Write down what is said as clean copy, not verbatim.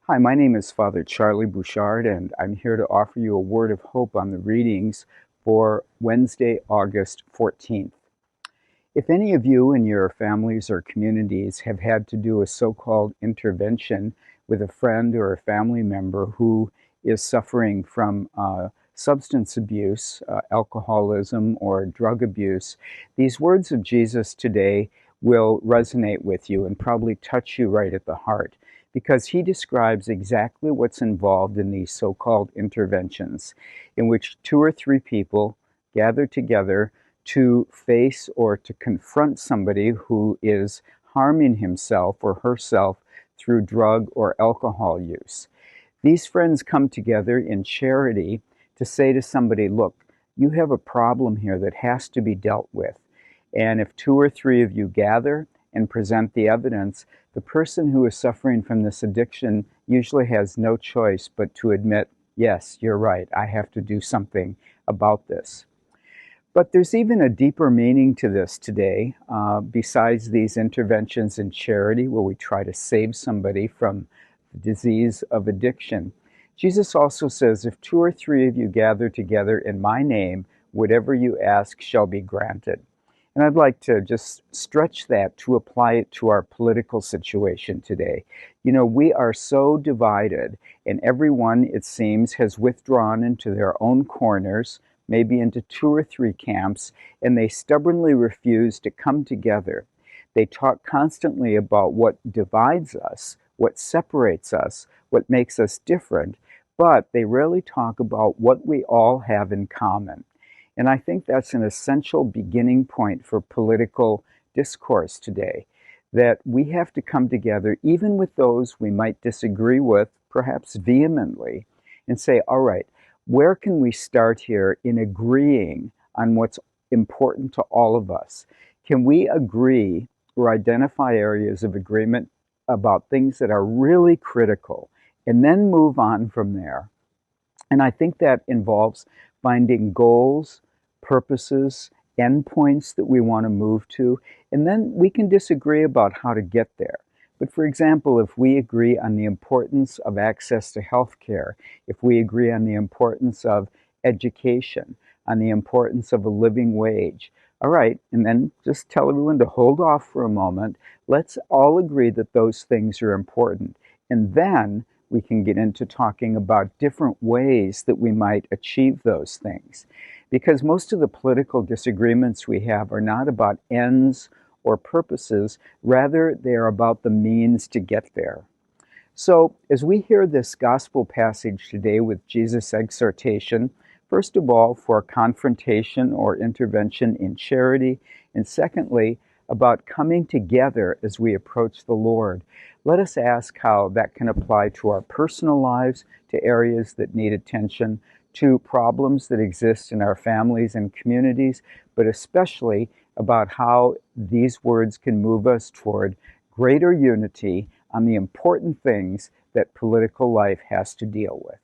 Hi, my name is Father Charlie Bouchard, and I'm here to offer you a word of hope on the readings for Wednesday, August 14th. If any of you in your families or communities have had to do a so-called intervention with a friend or a family member who is suffering from substance abuse, alcoholism, or drug abuse, these words of Jesus today will resonate with you and probably touch you right at the heart, because he describes exactly what's involved in these so-called interventions, in which two or three people gather together to face or to confront somebody who is harming himself or herself through drug or alcohol use. These friends come together in charity to say to somebody, look, you have a problem here that has to be dealt with. And if two or three of you gather and present the evidence, the person who is suffering from this addiction usually has no choice but to admit, yes, you're right, I have to do something about this. But there's even a deeper meaning to this today, besides these interventions in charity where we try to save somebody from the disease of addiction. Jesus also says, if two or three of you gather together in my name, whatever you ask shall be granted. And I'd like to just stretch that to apply it to our political situation today. You know, we are so divided, and everyone, it seems, has withdrawn into their own corners, maybe into two or three camps, and they stubbornly refuse to come together. They talk constantly about what divides us, what separates us, what makes us different, but they rarely talk about what we all have in common. And I think that's an essential beginning point for political discourse today, that we have to come together, even with those we might disagree with, perhaps vehemently, and say, all right, where can we start here in agreeing on what's important to all of us? Can we agree or identify areas of agreement about things that are really critical and then move on from there? And I think that involves finding goals, purposes, endpoints that we want to move to, and then we can disagree about how to get there. But for example, if we agree on the importance of access to health care, if we agree on the importance of education, on the importance of a living wage, all right, and then just tell everyone to hold off for a moment. Let's all agree that those things are important. And then we can get into talking about different ways that we might achieve those things. Because most of the political disagreements we have are not about ends or purposes, rather they are about the means to get there. So as we hear this gospel passage today with Jesus' exhortation, first of all, for confrontation or intervention in charity, and secondly, about coming together as we approach the Lord, let us ask how that can apply to our personal lives, to areas that need attention, to problems that exist in our families and communities, but especially about how these words can move us toward greater unity on the important things that political life has to deal with.